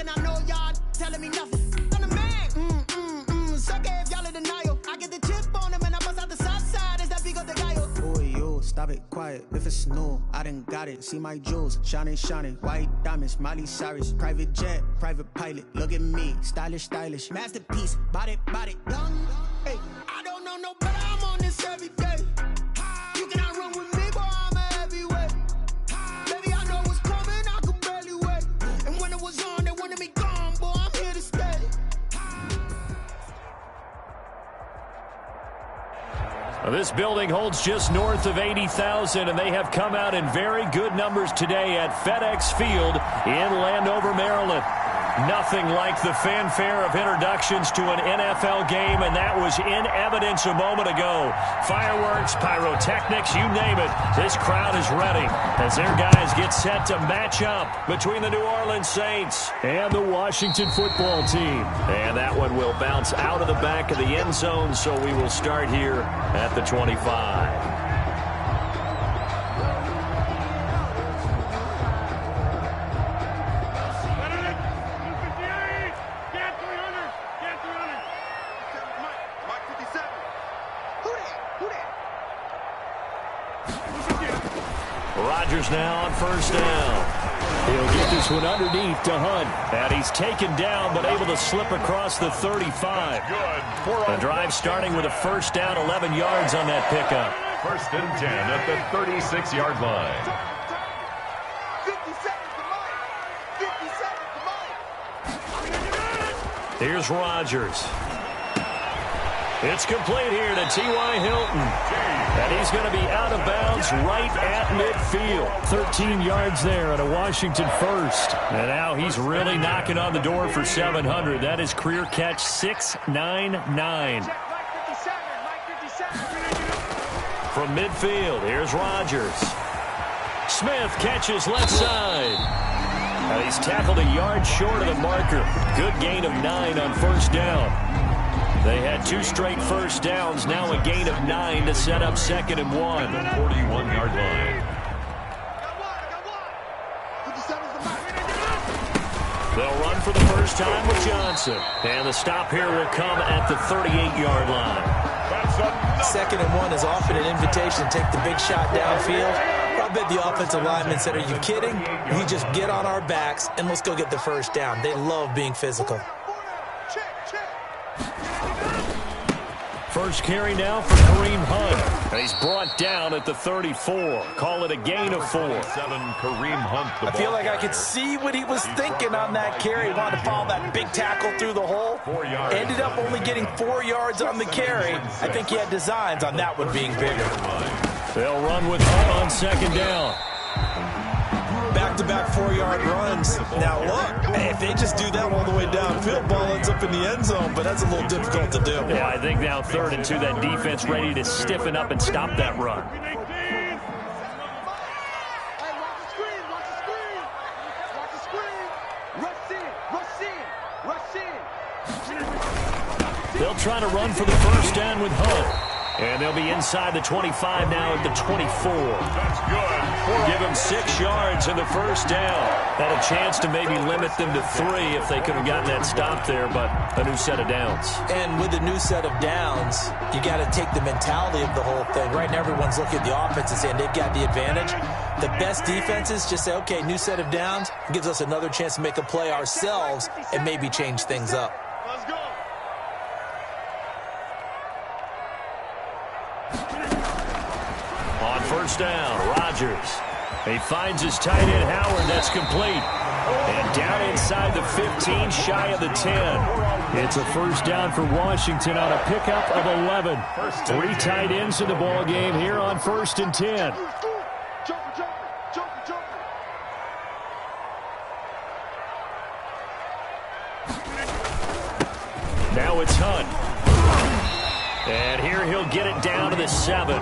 and I know y'all telling me nothing. I'm the man. Suck it if y'all in denial. I get the chip on them and I bust out the south side. Is that big of the guy? Boy, you stop it quiet. If it's new, I done got it. See my jewels, shining, shining. White diamonds, Miley Cyrus. Private jet, private pilot. Look at me, stylish, stylish. Masterpiece, body, body. Young, hey, I don't know no better. I'm on this every day. You cannot run with me, boy. I'm a heavyweight. Baby, I know what's coming. I could barely wait. And when it was on, they wanted me gone, boy. I'm here to stay. This building holds just north of 80,000, and they have come out in very good numbers today at FedEx Field in Landover, Maryland. Nothing like the fanfare of introductions to an NFL game, and that was in evidence a moment ago. Fireworks, pyrotechnics, you name it. This crowd is ready as their guys get set to match up between the New Orleans Saints and the Washington football team. And that one will bounce out of the back of the end zone, so we will start here at the 25. Rodgers now on first down. He'll get this one underneath to Hunt. And he's taken down but able to slip across the 35. The drive starting with a first down, 11 yards on that pickup. First and 10 at the 36-yard line. 50 seconds to mine. 50 seconds to mine. Here's Rodgers. It's complete here to T.Y. Hilton. And he's going to be out of bounds right at midfield. 13 yards there at a Washington first. And now he's really knocking on the door for 700. That is career catch 699. From midfield, here's Rodgers. Smith catches left side. And he's tackled a yard short of the marker. Good gain of 9 on first down. They had 2 straight first downs, now a gain of 9 to set up 2nd and 1. 41-yard line. They'll run for the first time with Johnson. And the stop here will come at the 38-yard line. 2nd and 1 is often an invitation to take the big shot downfield. I bet the offensive lineman said, are you kidding? We just get on our backs and let's go get the first down. They love being physical. First carry now for Kareem Hunt. And he's brought down at the 34. Call it a gain of 4. Kareem Hunt. I feel like I could see what he was thinking on that carry. He wanted to follow that big tackle through the hole. Ended up only getting 4 yards on the carry. I think he had designs on that one being bigger. They'll run with Hunt on 2nd down. Back-to-back 4-yard runs. Now look, if they just do that all the way downfield, ball ends up in the end zone, but that's a little difficult to do. Yeah, I think now 3rd and 2, that defense ready to stiffen up and stop that run. They'll try to run for the first down with Hunt. And they'll be inside the 25 now at the 24. That's good. Give them 6 yards in the first down. Had a chance to maybe limit them to 3 if they could have gotten that stop there, but a new set of downs. And with a new set of downs, you got to take the mentality of the whole thing. Right now, everyone's looking at the offense and saying they've got the advantage. The best defenses just say, okay, new set of downs gives us another chance to make a play ourselves and maybe change things up. Let's go. On first down, Rodgers. He finds his tight end, Howard. That's complete. And down inside the 15, shy of the 10. It's a first down for Washington on a pickup of 11. 3 tight ends in the ball game here on 1st and 10. Now it's Hunt. And here he'll get it down to the 7.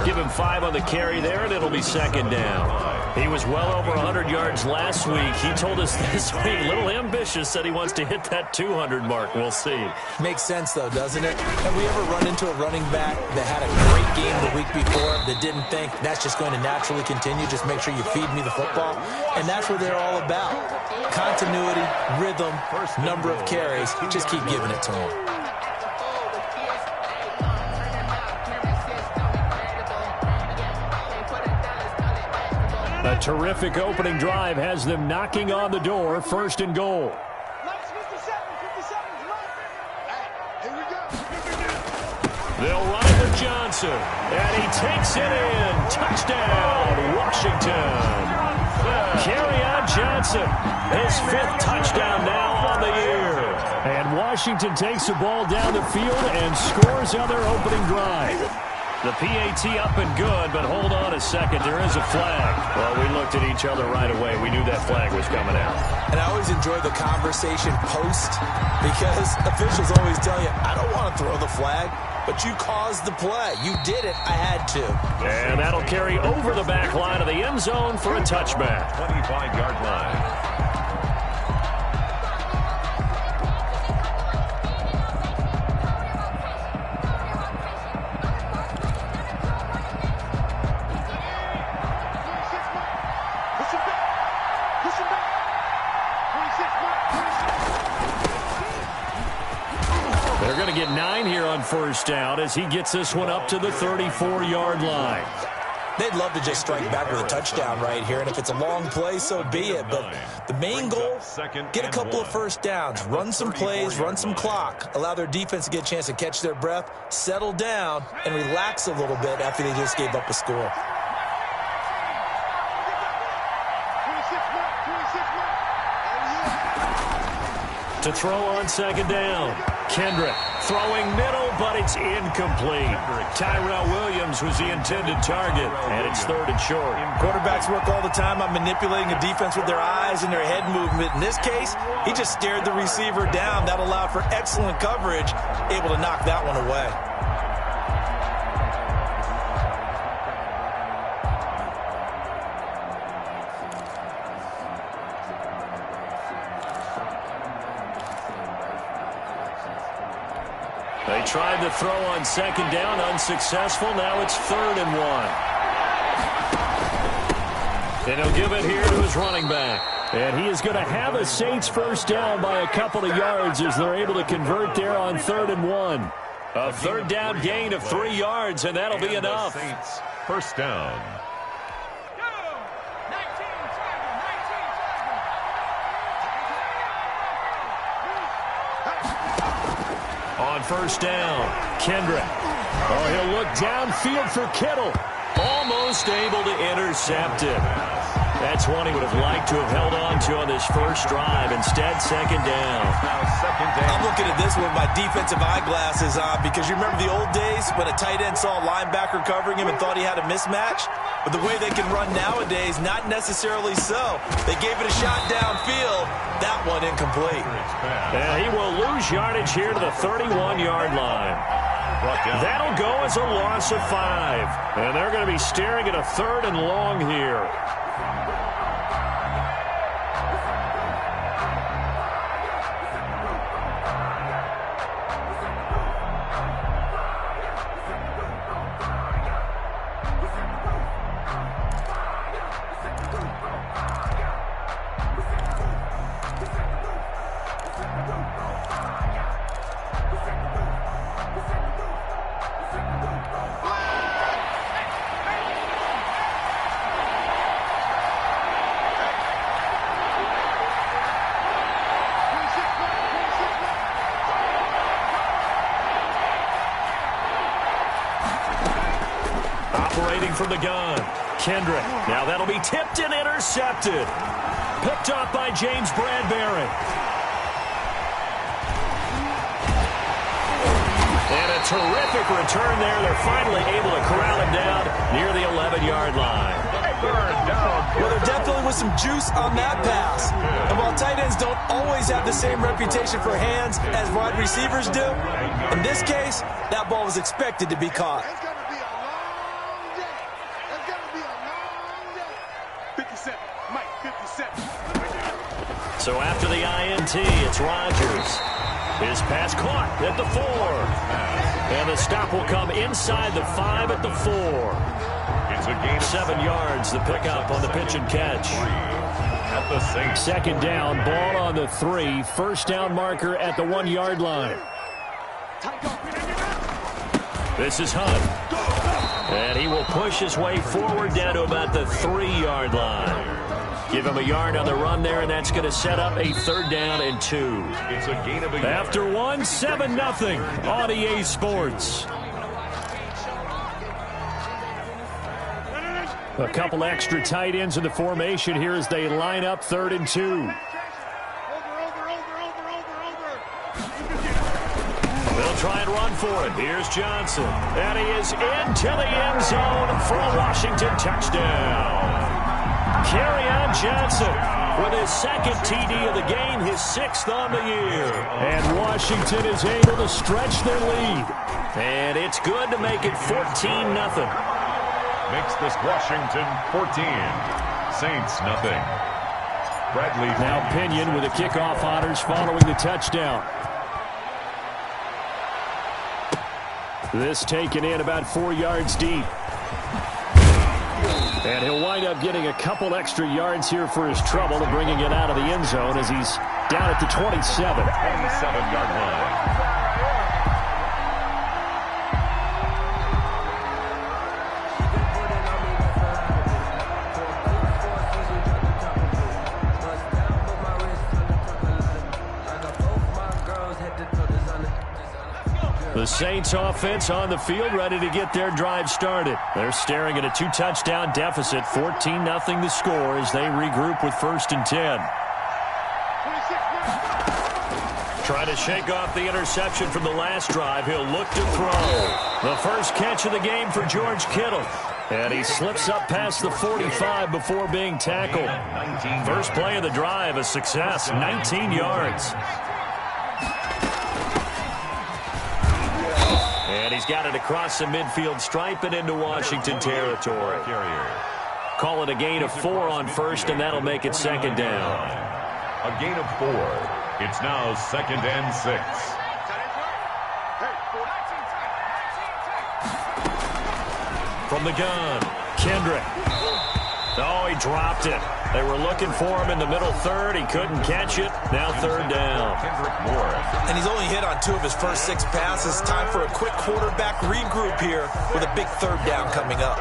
Give him 5 on the carry there, and it'll be second down. He was well over 100 yards last week. He told us this week, a little ambitious, said he wants to hit that 200 mark. We'll see. Makes sense, though, doesn't it? Have we ever run into a running back that had a great game the week before that didn't think that's just going to naturally continue? Just make sure you feed me the football. And that's what they're all about. Continuity, rhythm, number of carries. Just keep giving it to them. A terrific opening drive has them knocking on the door, first and goal. They'll run it with Johnson, and he takes it in. Touchdown, Washington. Kerryon Johnson, his 5th touchdown now on the year. And Washington takes the ball down the field and scores on their opening drive. The PAT up and good, but hold on a second. There is a flag. Well, we looked at each other right away. We knew that flag was coming out. And I always enjoy the conversation post because officials always tell you, I don't want to throw the flag, but you caused the play. You did it. I had to. And that'll carry over the back line of the end zone for a touchback. 25-yard line. They're going to get 9 here on first down as he gets this one up to the 34-yard line. They'd love to just strike back with a touchdown right here, and if it's a long play, so be it. But the main goal, get a couple of first downs, run some plays, run some clock, allow their defense to get a chance to catch their breath, settle down, and relax a little bit after they just gave up a score. To throw on second down. Kendrick throwing middle, but it's incomplete. Tyrell Williams was the intended target, and it's 3rd and short. Quarterbacks work all the time on manipulating a defense with their eyes and their head movement. In this case, he just stared the receiver down. That allowed for excellent coverage, able to knock that one away. They tried to throw on second down, unsuccessful. Now it's 3rd and 1. And he'll give it here to his running back. And he is going to have a Saints first down by a couple of yards as they're able to convert there on 3rd and 1. A 3rd down gain of 3 yards, and that'll be enough. Saints first down. On first down, Kendrick. Oh, he'll look downfield for Kittle. Almost able to intercept it. That's one he would have liked to have held on to on this first drive. Instead, second down. I'm looking at this with my defensive eyeglasses on because you remember the old days when a tight end saw a linebacker covering him and thought he had a mismatch? But the way they can run nowadays, not necessarily so. They gave it a shot downfield. That one incomplete. And he will lose yardage here to the 31-yard line. That'll go as a loss of 5. And they're going to be staring at a 3rd and long here. Operating from the gun, Kendrick. Now that'll be tipped and intercepted. Picked up by James Bradbury. And a terrific return there. They're finally able to corral him down near the 11-yard line. third down. Well, there definitely was some juice on that pass. And while tight ends don't always have the same reputation for hands as wide receivers do, in this case, that ball was expected to be caught. It's going to be a long day. It's going to be a long day. 57. Mike, 57. So after the INT, it's Rodgers. His pass caught at the 4. And the stop will come inside the 5 at the 4. It's a gain of 7 yards, the pickup on the pitch and catch. at the Saints. Second down, ball on the 3. First down marker at the 1-yard line. This is Hunt. And he will push his way forward down to about the 3-yard line. Give him a yard on the run there, and that's going to set up a 3rd down and 2. It's a gain of a After 1, 7-0 on EA Sports. A couple extra tight ends in the formation here as they line up 3rd and 2. They'll try and run for it. Here's Johnson. And he is into the end zone for a Washington touchdown. Kerryon Johnson with his 2nd TD of the game, his 6th on the year. And Washington is able to stretch their lead. And it's good to make it 14-0. Makes this Washington 14. Saints nothing. Bradley. Now Pinion with the kickoff honors following the touchdown. This taken in about 4 yards deep. And he'll wind up getting a couple extra yards here for his trouble and bringing it out of the end zone as he's down at the 27. 27-yard line. The Saints offense on the field ready to get their drive started. They're staring at a 2-touchdown deficit, 14-0 the score as they regroup with 1st and 10. Trying to shake off the interception from the last drive. He'll look to throw. The first catch of the game for George Kittle. And he slips up past the 45 before being tackled. First play of the drive, a success, 19 yards. And he's got it across the midfield stripe and into Washington territory. Call it a gain of 4 on 1st, and that'll make it 2nd down. A gain of 4. It's now 2nd and 6. From the gun, Kendrick. Oh, he dropped it. They were looking for him in the middle 3rd. He couldn't catch it. Now 3rd down. Kendrick Morris. And he's only hit on 2 of his first 6 passes. Time for a quick quarterback regroup here with a big 3rd down coming up.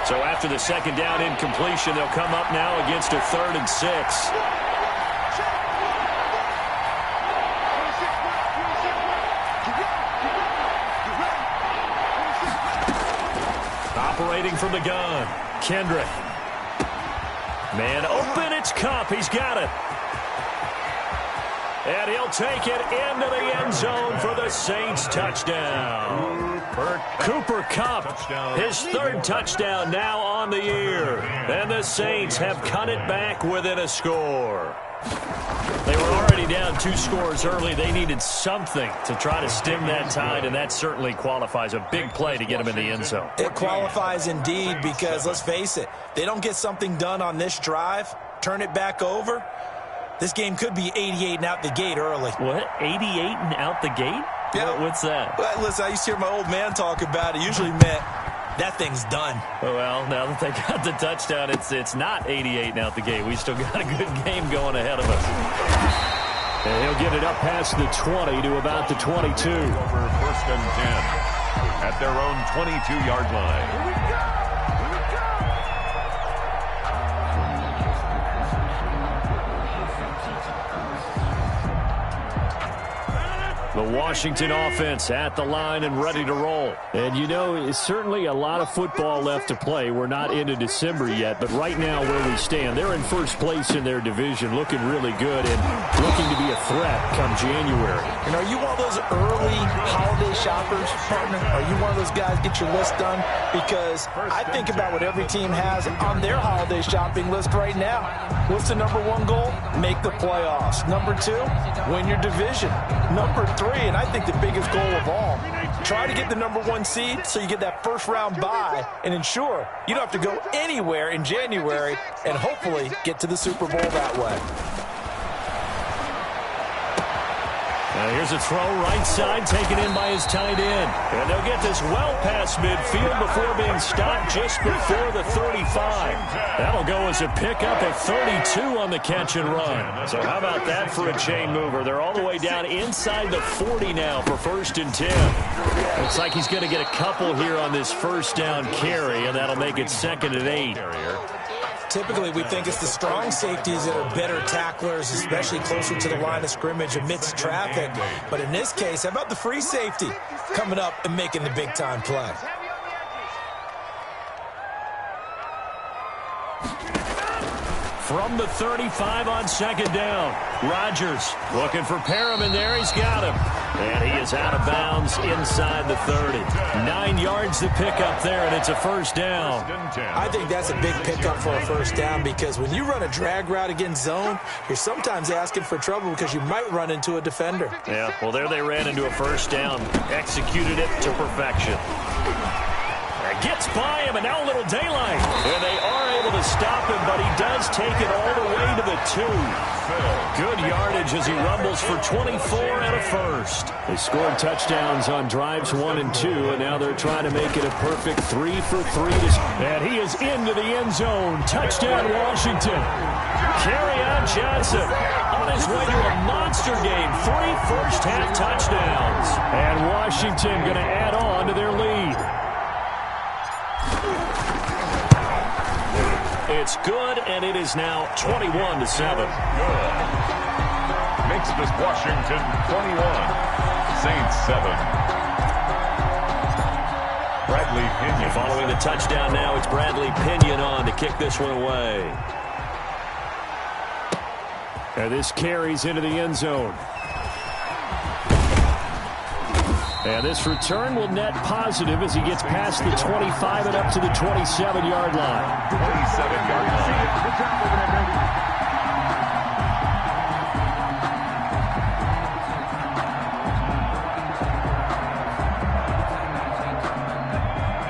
So after the 2nd down incompletion, they'll come up now against a 3rd and 6. Operating from the gun, Kendrick. Man open, it's Kupp. He's got it. And he'll take it into the end zone for the Saints touchdown. Cooper Kupp, his 3rd touchdown now on the year. And the Saints have cut it back within a score. They were already down 2 scores early. They needed something to try to stem that tide, and that certainly qualifies. A big play to get them in the end zone. It qualifies indeed because, let's face it, they don't get something done on this drive, turn it back over, this game could be 88 and out the gate early. What? 88 and out the gate? Yeah. What's that? Well, listen, I used to hear my old man talk about it. Usually meant that thing's done. Well, now that they got the touchdown, it's not 88 and out the gate. We still got a good game going ahead of us. And he'll get it up past the 20 to about the 22. Over 1st and 10 at their own 22-yard line. The Washington offense at the line and ready to roll. And, you know, it's certainly a lot of football left to play. We're not into December yet, but right now where we stand, they're in first place in their division, looking really good and looking to be a threat come January. And are you one of those early holiday shoppers, partner? Are you one of those guys, get your list done? Because I think about what every team has on their holiday shopping list right now. What's the number one goal? Make the playoffs. Number two, win your division. Number three, and I think the biggest goal of all, try to get the number one seed so you get that first round bye and ensure you don't have to go anywhere in January and hopefully get to the Super Bowl that way. Here's a throw right side, taken in by his tight end. And they'll get this well past midfield before being stopped just before the 35. That'll go as a pickup of 32 on the catch and run. So how about that for a chain mover? They're all the way down inside the 40 now for 1st and 10. Looks like he's going to get a couple here on this first down carry, and that'll make it 2nd and 8. Typically, we think it's the strong safeties that are better tacklers, especially closer to the line of scrimmage amidst traffic. But in this case, how about the free safety coming up and making the big-time play? From the 35 on 2nd down, Rodgers looking for Perriman there. He's got him. And he is out of bounds inside the 30. 9 yards to pick up there, and it's a first down. I think that's a big pickup for a first down because when you run a drag route against zone, you're sometimes asking for trouble because you might run into a defender. Yeah, well, there they ran into a first down. Executed it to perfection. Gets by him, and now a little daylight. And they are able to stop him, but he does take it all the way to the 2. Good yardage as he rumbles for 24 and a first. They scored touchdowns on drives 1 and 2, and now they're trying to make it a perfect 3 for 3. And he is into the end zone. Touchdown, Washington. Kerryon Johnson on his way to a monster game. 3 first-half touchdowns. And Washington going to add on to their lead. It's good, and it is now 21-7. Good. Makes this Washington 21, Saints 7. Bradley Pinion. Following the touchdown now, it's Bradley Pinion on to kick this one away. And this carries into the end zone. And this return will net positive as he gets past the 25 and up to the 27-yard line. 27-yard line.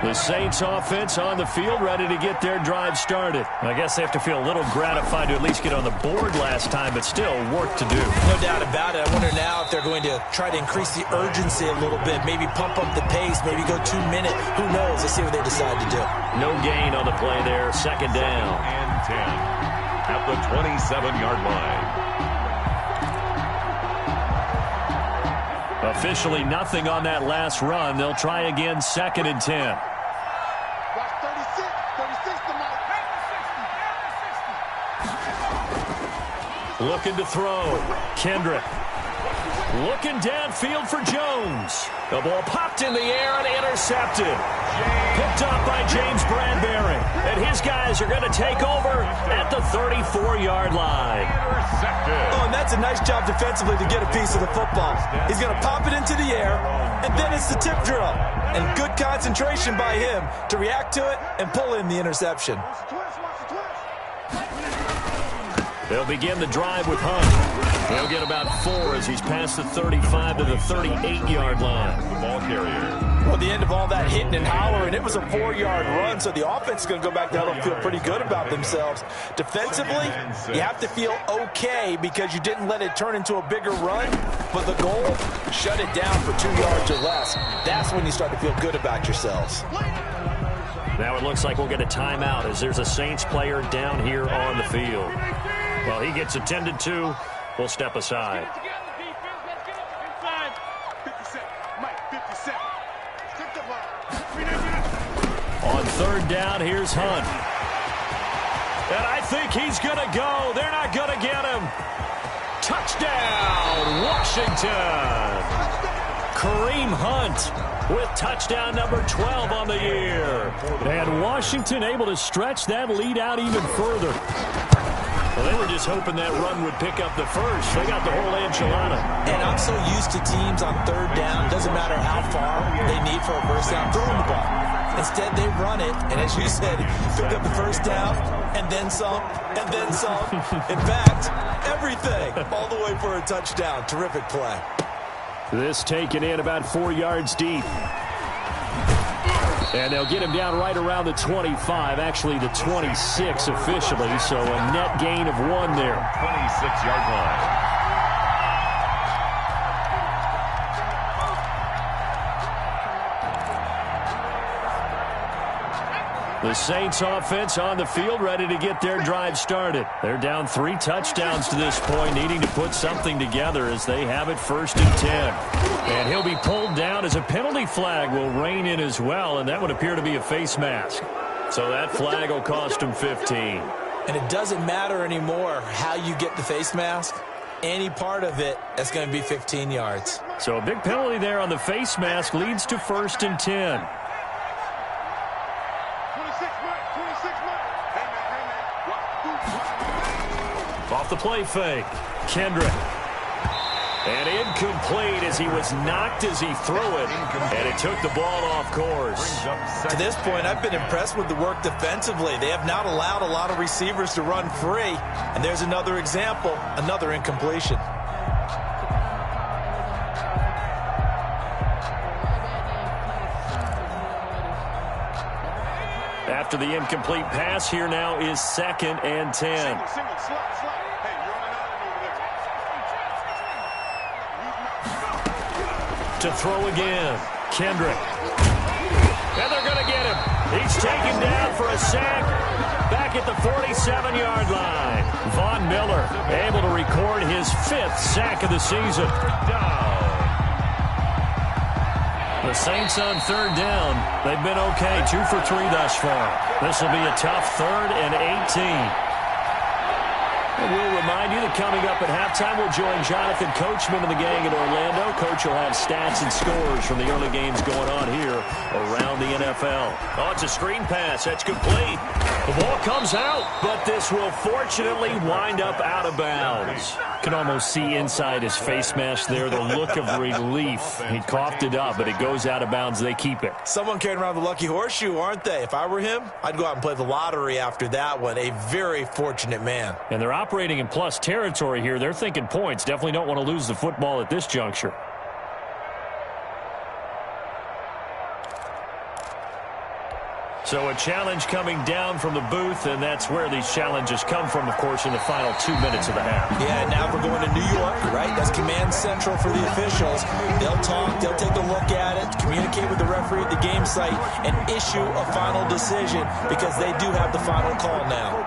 The Saints offense on the field, ready to get their drive started. I guess they have to feel a little gratified to at least get on the board last time, but still work to do. No doubt about it. I wonder now if they're going to try to increase the urgency a little bit, maybe pump up the pace, maybe go 2 minute. Who knows? Let's see what they decide to do. No gain on the play there. 2nd down. And 10 at the 27-yard line. Officially nothing on that last run. They'll try again 2nd and 10. Watch 36 to Mike. Looking to throw. Kendrick. Looking downfield for Jones. The ball popped in the air and intercepted. Picked up by James Bradbury. And his guys are going to take over at the 34-yard line. Oh, and that's a nice job defensively to get a piece of the football. He's going to pop it into the air, and then it's the tip drill. And good concentration by him to react to it and pull in the interception. They'll begin the drive with Hunt. He'll get about 4 as he's past the 35 to the 38-yard line. The ball carrier. Well, the end of all that hitting and hollering, it was a 4-yard run, so the offense is going to go back down and feel pretty good about themselves. Defensively, you have to feel okay because you didn't let it turn into a bigger run, but the goal, shut it down for 2 yards or less. That's when you start to feel good about yourselves. Now it looks like we'll get a timeout as there's a Saints player down here on the field. Well, he gets attended to. We'll step aside. 57, Mike, 57. On 3rd down, here's Hunt. And I think he's going to go. They're not going to get him. Touchdown, Washington. Kareem Hunt with touchdown number 12 on the year. And Washington able to stretch that lead out even further. Well, they were just hoping that run would pick up the first. They got the whole enchilada. And I'm so used to teams on third down, doesn't matter how far they need for a first down, throwing the ball. Instead, they run it, and as you said, pick up the first down, and then some, and then some. In fact, everything, all the way for a touchdown. Terrific play. This taken in about 4 yards deep. And they'll get him down right around the 25, actually the 26 officially, so a net gain of 1 there. 26-yard line. The Saints offense on the field, ready to get their drive started. They're down 3 touchdowns to this point, needing to put something together as they have it 1st and 10. And he'll be pulled down as a penalty flag will rein in as well, and that would appear to be a face mask. So that flag will cost him 15. And it doesn't matter anymore how you get the face mask. Any part of it, that's going to be 15 yards. So a big penalty there on the face mask leads to 1st and 10. Off the play fake, Kendrick. And incomplete as he was knocked as he threw it, and it took the ball off course. To this point, I've been impressed with the work defensively. They have not allowed a lot of receivers to run free, and there's another example, another incompletion. After the incomplete pass, here now is 2nd and 10. To throw again, Kendrick. And they're going to get him. He's taken down for a sack back at the 47-yard line. Von Miller able to record his 5th sack of the season. The Saints on 3rd down. They've been okay, 2 for 3 thus far. This will be a tough 3rd and 18. And we'll remind you that coming up at halftime, we'll join Jonathan Coachman and the gang in Orlando. Coach will have stats and scores from the early games going on here around the NFL. Oh, it's a screen pass. That's complete. The ball comes out, but this will fortunately wind up out of bounds. Can almost see inside his face mask there, the look of relief. He coughed it up, but it goes out of bounds. They keep it. Someone carrying around the lucky horseshoe, aren't they? If I were him, I'd go out and play the lottery after that one. A very fortunate man. And they're operating in plus territory here. They're thinking points. Definitely don't want to lose the football at this juncture. So a challenge coming down from the booth, and that's where these challenges come from, of course, in the final 2 minutes of the half. Yeah, now we're going to New York, right? That's command central for the officials. They'll talk, they'll take a look at it, communicate with the referee at the game site, and issue a final decision because they do have the final call now.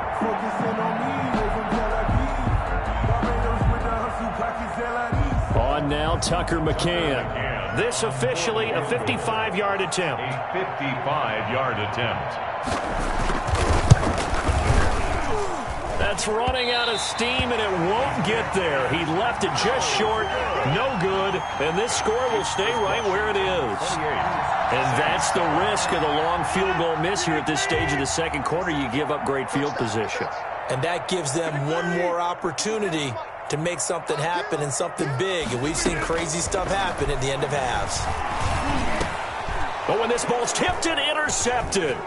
On now, Tucker McCann. This officially a 55-yard attempt. A 55-yard attempt. That's running out of steam, and it won't get there. He left it just short, no good, and this score will stay right where it is. And that's the risk of the long field goal miss here at this stage of the second quarter. You give up great field position. And that gives them one more opportunity to make something happen and something big. And we've seen crazy stuff happen at the end of halves. But when this ball's tipped and intercepted.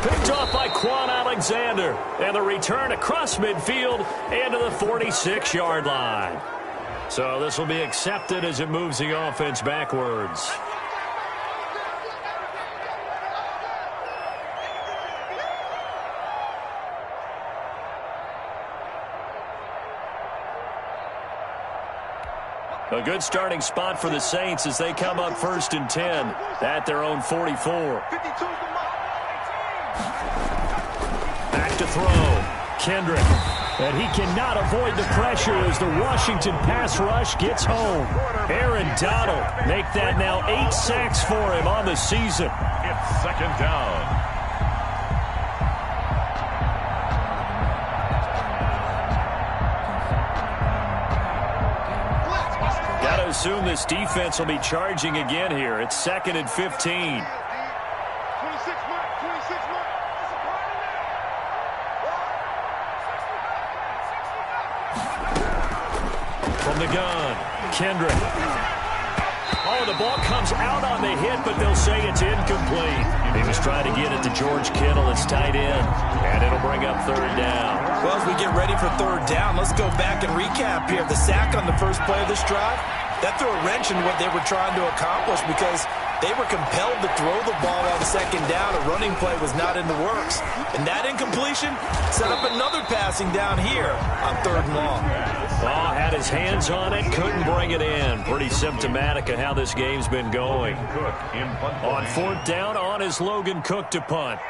Picked off by Quan Alexander. And the return across midfield and to the 46-yard line. So this will be accepted as it moves the offense backwards. A good starting spot for the Saints as they come up 1st and 10 at their own 44. Back to throw. Kendrick. And he cannot avoid the pressure as the Washington pass rush gets home. Aaron Donald make that now 8 sacks for him on the season. It's 2nd down. assume this defense will be charging again here. It's 2nd and 15. 26 Mike, 26 Mike. From the gun, Kendrick. Oh, the ball comes out on the hit, but they'll say it's incomplete. He was trying to get it to George Kittle. It's tight end, and it'll bring up 3rd down. Well, as we get ready for 3rd down, let's go back and recap here. The sack on the first play of this drive, that threw a wrench in what they were trying to accomplish because they were compelled to throw the ball on 2nd down. A running play was not in the works. And that incompletion set up another passing down here on 3rd and long. Oh, had his hands on it, couldn't bring it in. Pretty symptomatic of how this game's been going. On 4th down, on is Logan Cook to punt.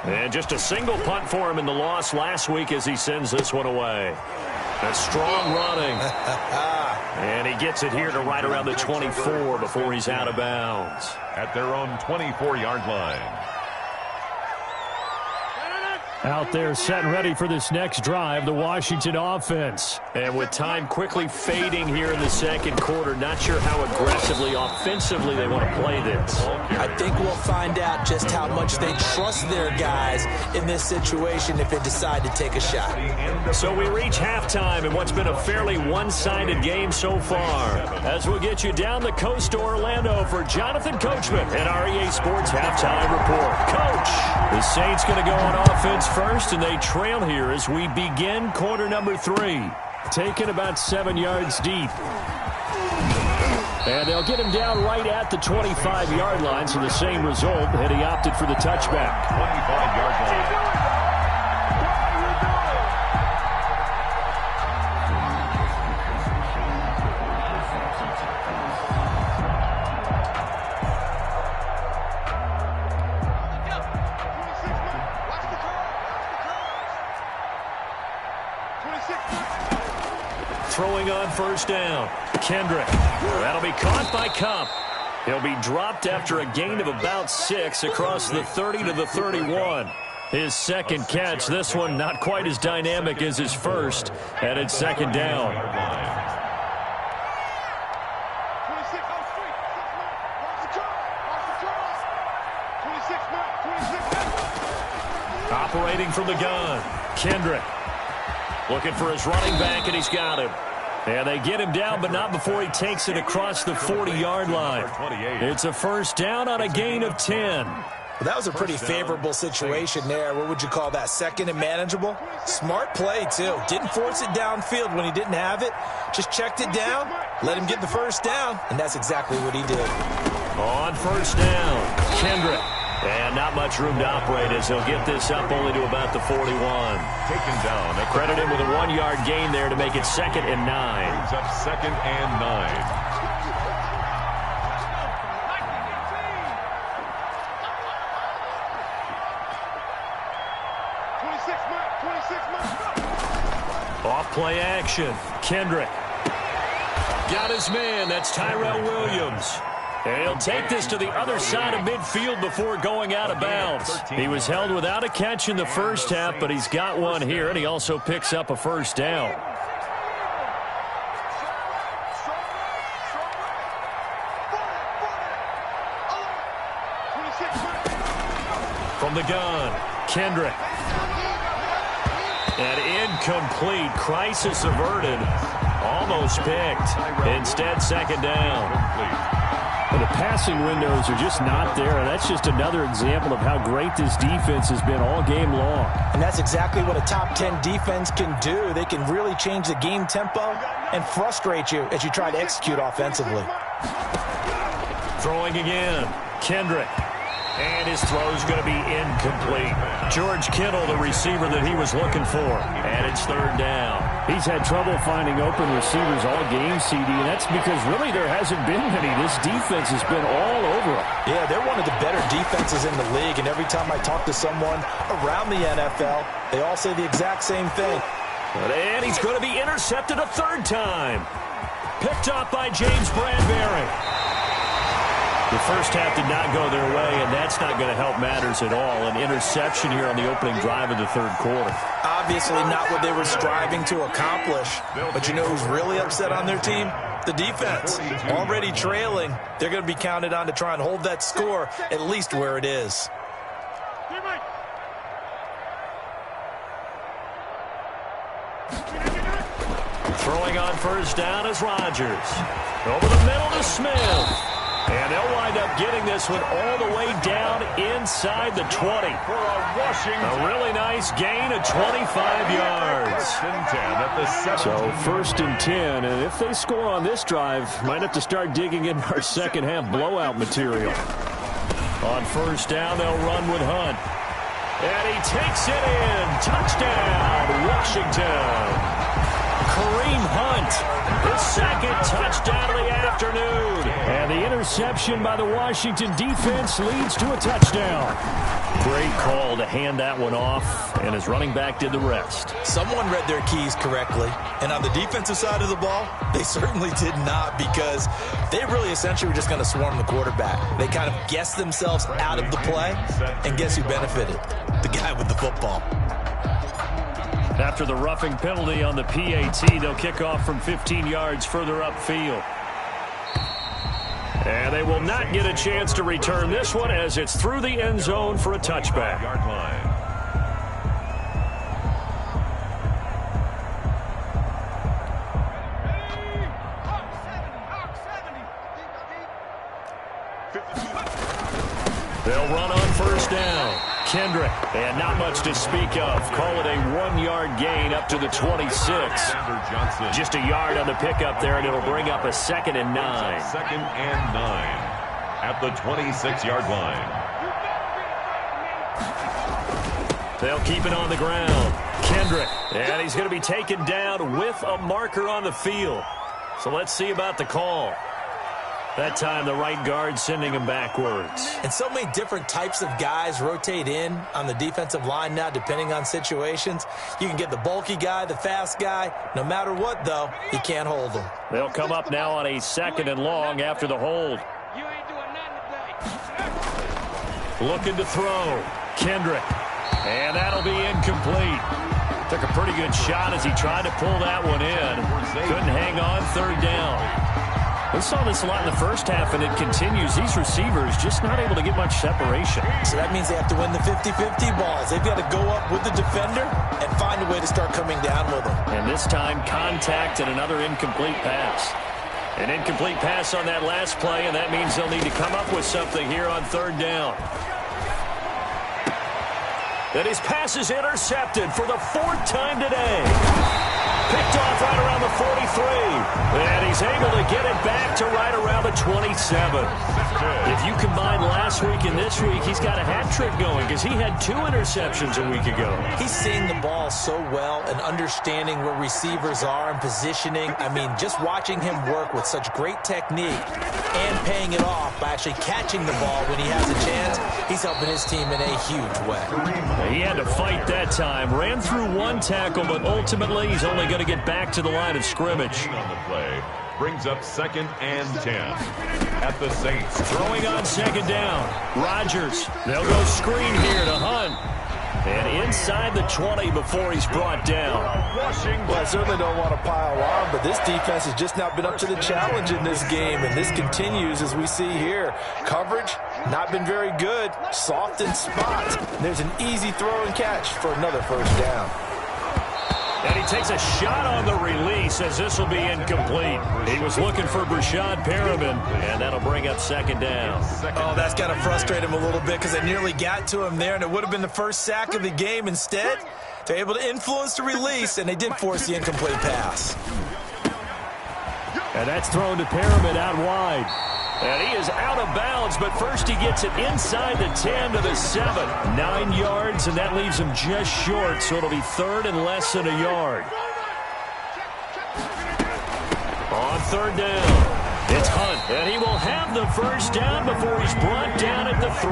And just a single punt for him in the loss last week as he sends this one away. A strong running. And he gets it here to right around the 24 before he's out of bounds. At their own 24-yard line. Out there set and ready for this next drive, the Washington offense. And with time quickly fading here in the 2nd quarter, not sure how aggressively, offensively they want to play this. I think we'll find out just how much they trust their guys in this situation if they decide to take a shot. So we reach halftime in what's been a fairly one-sided game so far. As we'll get you down the coast to Orlando for Jonathan Coachman at our EA Sports Halftime Report. Coach, the Saints going to go on offense first, and they trail here as we begin quarter number 3. Taken about 7 yards deep. And they'll get him down right at the 25-yard line, so the same result, and he opted for the touchback. 25-yard line. Throwing on 1st down, Kendrick. That'll be caught by Kupp. He'll be dropped after a gain of about 6 across the 30 to the 31. His 2nd catch, this one not quite as dynamic as his first, and it's 2nd down. Operating from the gun, Kendrick. Looking for his running back, and he's got him. And they get him down, but not before he takes it across the 40-yard line. It's a 1st down on a gain of 10. Well, that was a pretty favorable situation there. What would you call that? 2nd and manageable? Smart play, too. Didn't force it downfield when he didn't have it. Just checked it down, let him get the 1st down, and that's exactly what he did. On 1st down, Kendrick. And not much room to operate as he'll get this up only to about the 41. Taken down. Credit him with a 1-yard gain there to make it 2nd and 9. Brings up 2nd and 9. Off play action. Kendrick. Got his man. That's Tyrell Williams. And he'll take this to the other side of midfield before going out of bounds. He was held without a catch in the first half, but he's got one here, and he also picks up a 1st down. From the gun, Kendrick. And incomplete. Crisis averted. Almost picked. Instead, 2nd down. The passing windows are just not there, and that's just another example of how great this defense has been all game long. And that's exactly what a top 10 defense can do. They can really change the game tempo and frustrate you as you try to execute offensively. Throwing again, Kendrick. And his throw's going to be incomplete. George Kittle, the receiver that he was looking for. And it's 3rd down. He's had trouble finding open receivers all game, CD, and that's because really there hasn't been many. This defense has been all over them. Yeah, they're one of the better defenses in the league, and every time I talk to someone around the NFL, they all say the exact same thing. And he's going to be intercepted a 3rd time. Picked up by James Bradbury. The first half did not go their way, and that's not going to help matters at all. An interception here on the opening drive of the third quarter. Obviously not what they were striving to accomplish. But you know who's really upset on their team? The defense. Already trailing. They're going to be counted on to try and hold that score at least where it is. Throwing on first down is Rodgers. Over the middle to Smith. And they'll wind up getting this one all the way down inside the 20. A really nice gain of 25 yards. So first and 10, and if they score on this drive, might have to start digging in our second half blowout material. On first down, they'll run with Hunt. And he takes it in. Touchdown, Washington. Kareem Hunt, his second touchdown of the afternoon. And the interception by the Washington defense leads to a touchdown. Great call to hand that one off, and his running back did the rest. Someone read their keys correctly, and on the defensive side of the ball, they certainly did not, because they really essentially were just going to swarm the quarterback. They kind of guessed themselves out of the play, and guess who benefited? The guy with the football. After the roughing penalty on the PAT, they'll kick off from 15 yards further upfield. And they will not get a chance to return this one as it's through the end zone for a touchback. Yard line. They'll run on first down. Kendrick, and not much to speak of. Call it a 1-yard gain up to the 26. Just a yard on the pickup there, and it'll bring up a 2nd and 9. 2nd and 9 at the 26-yard line. They'll keep it on the ground. Kendrick, and he's going to be taken down with a marker on the field. So let's see about the call. That time, the right guard sending him backwards. And so many different types of guys rotate in on the defensive line now, depending on situations. You can get the bulky guy, the fast guy. No matter what, though, you can't hold him. They'll come up now on a 2nd and long after the hold. Looking to throw. Kendrick. And that'll be incomplete. Took a pretty good shot as he tried to pull that one in. Couldn't hang on, 3rd down. We saw this a lot in the first half, and it continues. These receivers just not able to get much separation. So that means they have to win the 50-50 balls. They've got to go up with the defender and find a way to start coming down with them. And this time, contact and another incomplete pass. An incomplete pass on that last play, and that means they'll need to come up with something here on 3rd down. And his pass is intercepted for the 4th time today. Picked off right around the 43. And he's able to get it back to right around the 27. If you combine last week and this week, he's got a hat trick going because he had 2 interceptions a week ago. He's seeing the ball so well and understanding where receivers are and positioning. I mean, just watching him work with such great technique and paying it off by actually catching the ball when he has a chance, he's helping his team in a huge way. He had to fight that time. Ran through 1 tackle, but ultimately he's only going to get back to the line of scrimmage. On the play brings up 2nd and 10 at the Saints. Throwing on 2nd down. Rodgers. They'll go screen here to Hunt. And inside the 20 before he's brought down. Well, I certainly don't want to pile on, but this defense has just not been up to the challenge in this game, and this continues as we see here. Coverage, not been very good. Soft in spots. There's an easy throw and catch for another 1st down. And he takes a shot on the release as this will be incomplete. He was looking for Brashad Perriman, and that'll bring up 2nd down. Oh, that's got to frustrate him a little bit because they nearly got to him there, and it would have been the first sack of the game. Instead, they're able to influence the release, and they did force the incomplete pass. And that's thrown to Perriman out wide. And he is out of bounds, but first he gets it inside the 10 to the 7. 9 yards, and that leaves him just short, so it'll be 3rd and less than a yard. On 3rd down, it's Hunt, and he will have the 1st down before he's brought down at the 3.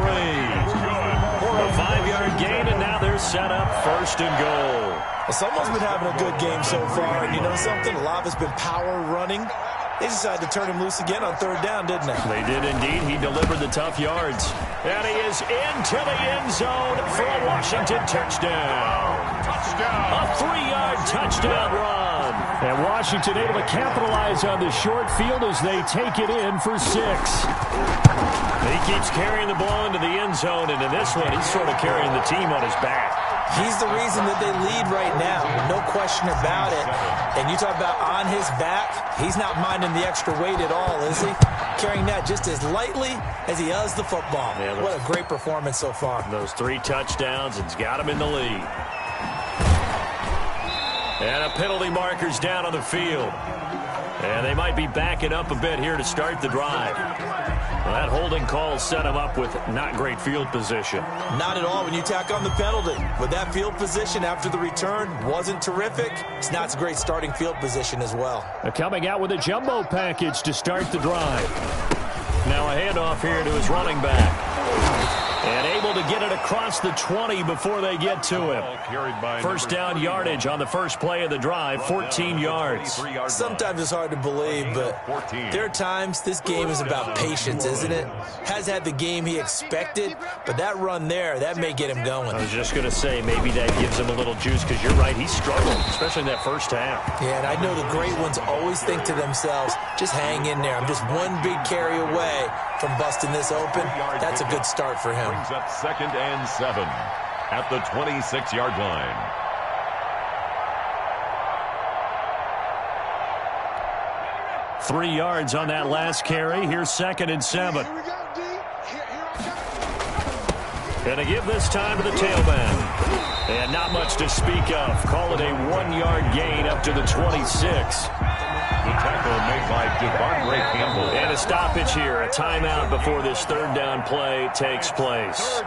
A 5-yard gain, and now they're set up 1st and goal. Well, someone's been having a good game so far, and you know something? A lot of it's been power running. They decided to turn him loose again on third down, didn't they? They did indeed. He delivered the tough yards. And he is into the end zone for a Washington touchdown. A 3-yard touchdown run. And Washington able to capitalize on the short field as they take it in for 6. He keeps carrying the ball into the end zone, and in this one, he's sort of carrying the team on his back. He's the reason that they lead right now, no question about it. And you talk about on his back, he's not minding the extra weight at all, is he? Carrying that just as lightly as he does the football. Yeah, what a great performance so far. Those 3 touchdowns, it's got him in the lead. And a penalty marker's down on the field. And they might be backing up a bit here to start the drive. Well, that holding call set him up with not great field position. Not at all when you tack on the penalty. With that field position after the return wasn't terrific. It's not a great starting field position as well. Coming out with a jumbo package to start the drive. Now a handoff here to his running back. And able to get it across the 20 before they get to him. First down yardage on the first play of the drive, 14 yards. Sometimes it's hard to believe, but there are times this game is about patience, isn't it? Has had the game he expected, but that run there, that may get him going. I was just going to say, maybe that gives him a little juice, because you're right, he struggled, especially in that first half. Yeah, and I know the great ones always think to themselves, just hang in there. I'm just one big carry away from busting this open. That's a good start for him. Brings up 2nd and 7 at the 26-yard line. Three yards on that last carry. Here's 2nd and 7. Going to give this time to the tailback. And not much to speak of. Call it a 1-yard gain up to the 26. The tackle made by Devondre Campbell. And a stoppage here, a timeout before this third down play takes place.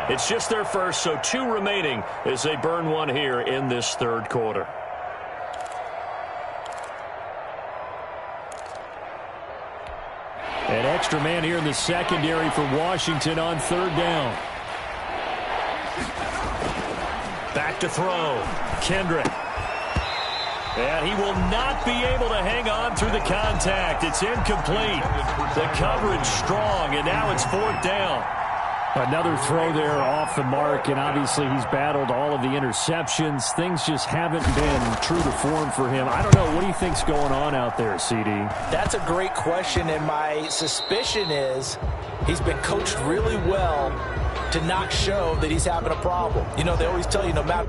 It's just their first, so 2 remaining as they burn one here in this third quarter. An extra man here in the secondary for Washington on third down. Back to throw. Kendrick. And he will not be able to hang on through the contact. It's incomplete. The coverage strong, and now it's 4th down. Another throw there off the mark, and obviously he's battled all of the interceptions. Things just haven't been true to form for him. I don't know. What do you think's going on out there, CD? That's a great question, and my suspicion is he's been coached really well to not show that he's having a problem. You know, they always tell you no matter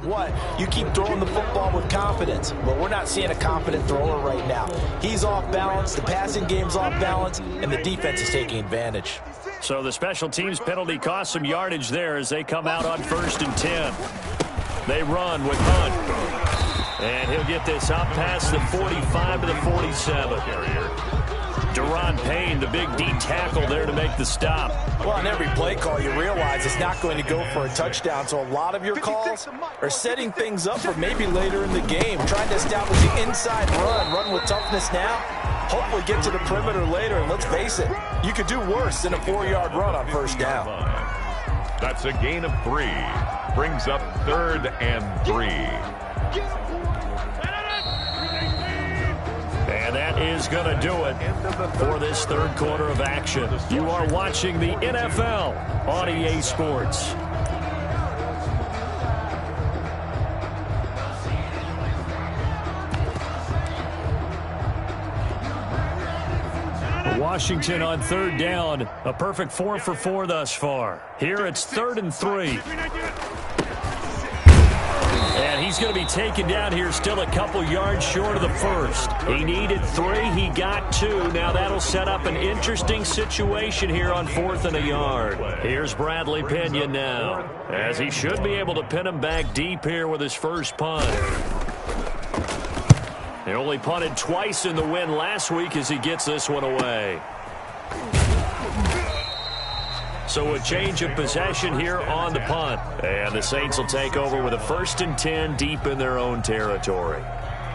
What? You keep throwing the football with confidence. Well, we're not seeing a confident thrower right now. He's off balance, the passing game's off balance, and the defense is taking advantage. So the special teams penalty cost some yardage there as they come out on 1st and 10. They run with Hunt. And he'll get this up past the 45 to the 47. Deron Payne, the big D tackle there to make the stop. Well, on every play call, you realize it's not going to go for a touchdown. So a lot of your calls are setting things up for maybe later in the game, trying to establish the inside run with toughness now, hopefully get to the perimeter later. And let's face it, you could do worse than a 4-yard run on 1st down. That's a gain of 3. Brings up 3rd and 3. And that is going to do it for this 3rd quarter of action. You are watching the NFL on EA Sports. Washington on 3rd down. A perfect 4 for 4 thus far. Here it's 3rd and 3. And he's going to be taken down here still a couple yards short of the 1st. He needed 3. He got 2. Now that'll set up an interesting situation here on 4th and a yard. Here's Bradley Pinion now, as he should be able to pin him back deep here with his first punt. He only punted twice in the win last week as he gets this one away. So a change of possession here on the punt. And the Saints will take over with a 1st and 10 deep in their own territory.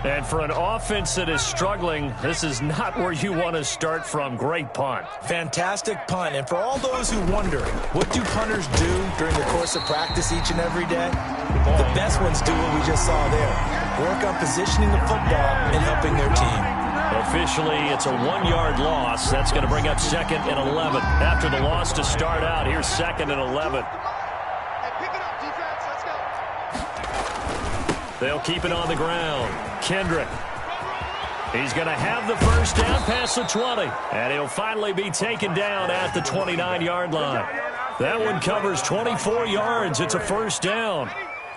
And for an offense that is struggling, this is not where you want to start from. Great punt. Fantastic punt. And for all those who wonder, what do punters do during the course of practice each and every day? The best ones do what we just saw there. Work on positioning the football and helping their team. Officially, it's a 1-yard loss. That's going to bring up 2nd and 11. After the loss to start out, here's 2nd and 11. They'll keep it on the ground. Kendrick. He's going to have the 1st down past the 20. And he'll finally be taken down at the 29-yard line. That one covers 24 yards. It's a 1st down.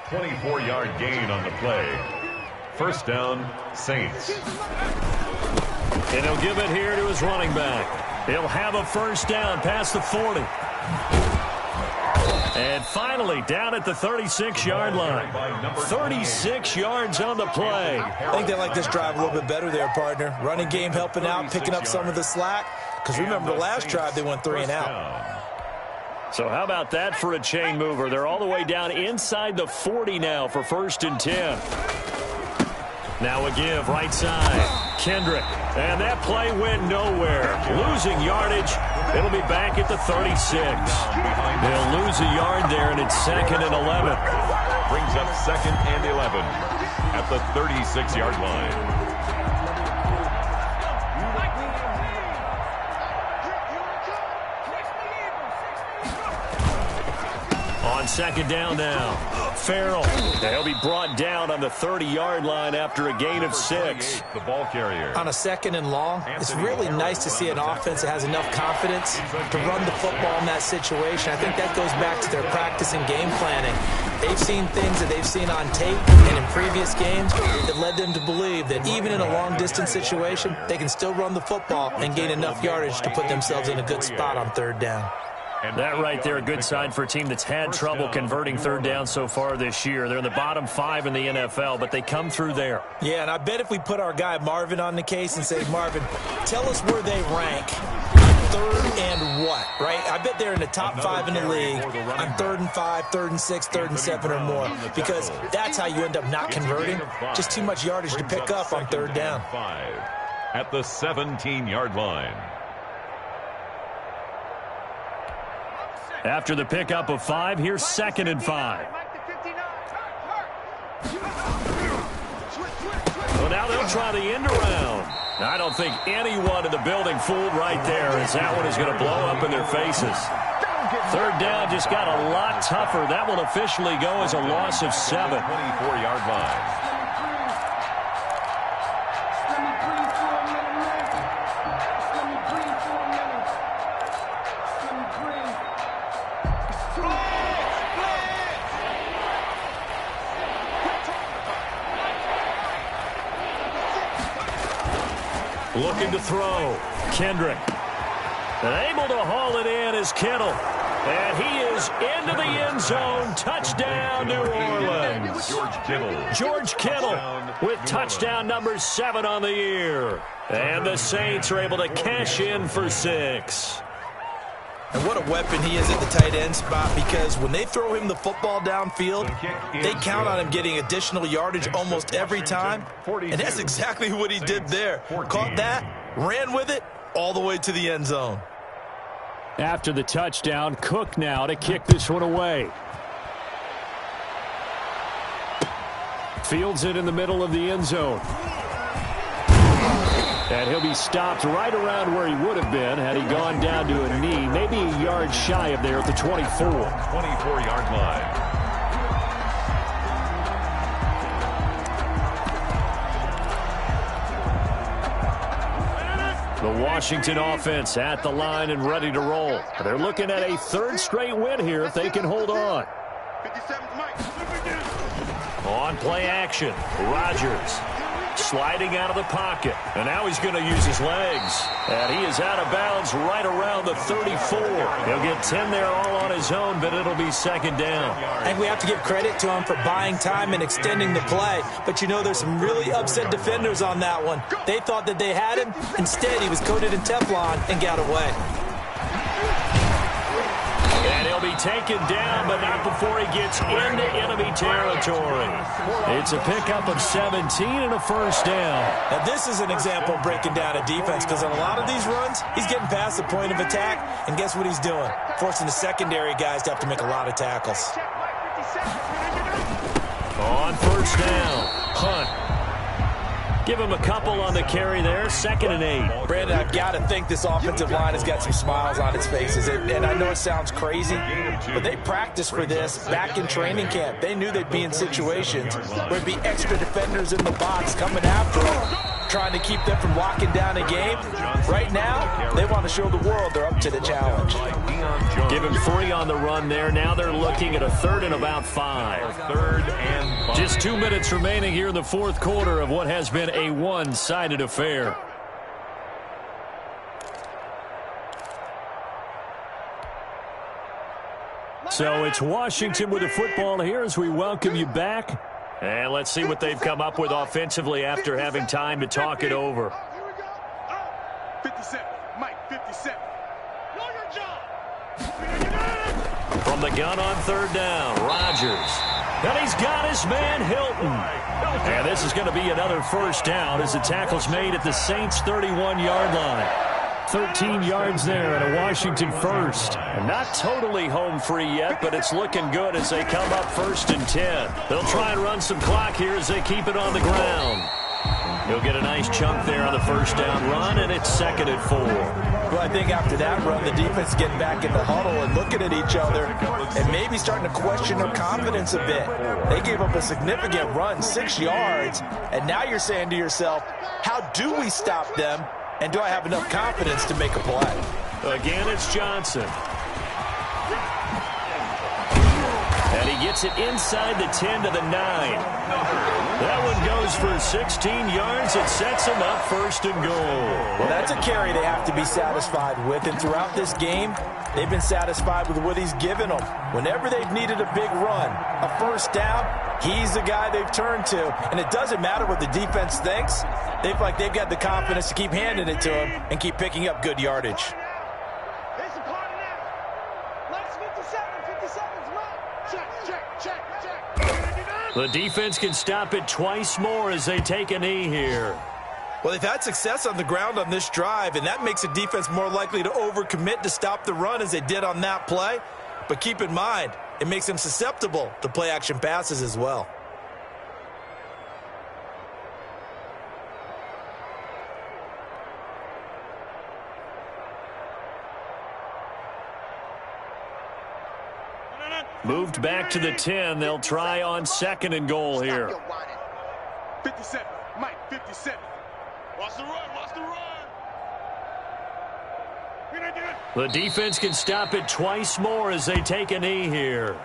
24-yard gain on the play. 1st down, Saints. And he'll give it here to his running back. He'll have a 1st down past the 40. And finally, down at the 36-yard line. 36 yards on the play. I think they like this drive a little bit better there, partner. Running game helping out, picking up some of the slack. Because remember, the last drive they went 3 and out. So how about that for a chain mover? They're all the way down inside the 40 now for 1st and 10. Now a give right side. Kendrick. And that play went nowhere. Losing yardage. It'll be back at the 36. They'll lose a yard there, and it's 2nd and 11. Brings up 2nd and 11 at the 36-yard line. On 2nd down now. Farrell. They'll be brought down on the 30-yard line after a gain of 6. The ball carrier. On a 2nd and long, it's really nice to see an offense that has enough confidence to run the football in that situation. I think that goes back to their practice and game planning. They've seen things that they've seen on tape and in previous games that led them to believe that even in a long-distance situation, they can still run the football and gain enough yardage to put themselves in a good spot on 3rd down. That right there, a good sign for a team that's had trouble converting 3rd down so far this year. They're in the bottom 5 in the NFL, but they come through there. Yeah, and I bet if we put our guy Marvin on the case and say, Marvin, tell us where they rank. 3rd and what, right? I bet they're in the top 5 in the league on 3rd and 5, 3rd and 6, 3rd and 7 or more, because that's how you end up not converting. Just too much yardage to pick up on 3rd down. At the 17-yard line. After the pickup of 5, here's 2nd and 5. Well, now they'll try the end around. I don't think anyone in the building fooled right there, as that one is going to blow up in their faces. 3rd down just got a lot tougher. That will officially go as a loss of 7. 24-yard line. Looking to throw. Kendrick. And able to haul it in is Kittle. And he is into the end zone. Touchdown, New Orleans. George Kittle with touchdown number 7 on the year. And the Saints are able to cash in for 6. And what a weapon he is at the tight end spot, because when they throw him the football downfield, they count on him getting additional yardage almost every time. And that's exactly what he did there. Caught that, ran with it, all the way to the end zone. After the touchdown, Cook now to kick this one away. Fields it in the middle of the end zone. And he'll be stopped right around where he would have been had he gone down to a knee, maybe a yard shy of there at the 24. 24-yard line. The Washington offense at the line and ready to roll. They're looking at a 3rd straight win here if they can hold on. On play action, Rodgers sliding out of the pocket. And now he's going to use his legs. And he is out of bounds right around the 34. He'll get 10 there all on his own, but it'll be 2nd down. I think we have to give credit to him for buying time and extending the play. But, you know, there's some really upset defenders on that one. They thought that they had him. Instead, he was coated in Teflon and got away. And he'll be taken down, but not before he gets into enemy territory. It's a pickup of 17 and a 1st down. Now, this is an example of breaking down a defense, because on a lot of these runs, he's getting past the point of attack, and guess what he's doing? Forcing the secondary guys to have to make a lot of tackles. On 1st down, Hunt. Give him a couple on the carry there, 2nd and 8. Brandon, I've got to think this offensive line has got some smiles on its faces. And I know it sounds crazy, but they practiced for this back in training camp. They knew they'd be in situations where there'd be extra defenders in the box coming after them, trying to keep them from locking down a game. Right now, they want to show the world they're up to the challenge. Give him 3 on the run there. Now they're looking at a 3rd and about 5. 3rd and 5. Just 2 minutes remaining here in the 4th quarter of what has been a one-sided affair. So it's Washington with the football here as we welcome you back. And let's see what they've come up with offensively after having time to talk it over. 57, Mike, 57. Know your job. From the gun on 3rd down, Rodgers. And he's got his man Hilton. And this is going to be another 1st down as the tackle's made at the Saints' 31-yard line. 13 yards there and a Washington 1st. And not totally home free yet, but it's looking good as they come up 1st and 10. They'll try and run some clock here as they keep it on the ground. He'll get a nice chunk there on the 1st down run, and it's 2nd and 4. Well, I think after that run, the defense is getting back in the huddle and looking at each other and maybe starting to question their confidence a bit. They gave up a significant run, 6 yards, and now you're saying to yourself, how do we stop them, and do I have enough confidence to make a play? Again, it's Johnson. And he gets it inside the 10 to the 9. That one goes for 16 yards. It sets him up 1st and goal. Well, that's a carry they have to be satisfied with. And throughout this game, they've been satisfied with what he's given them. Whenever they've needed a big run, a 1st down, he's the guy they've turned to. And it doesn't matter what the defense thinks. They feel like they've got the confidence to keep handing it to him and keep picking up good yardage. It's a party now. Let's 57's right. Check. The defense can stop it twice more as they take a knee here. Well, they've had success on the ground on this drive, and that makes a defense more likely to overcommit to stop the run as they did on that play. But keep in mind, it makes them susceptible to play-action passes as well. Moved back to the 10. They'll try on 2nd and goal here. 57, Mike, 57. Watch the run. The defense can stop it twice more as they take a knee here.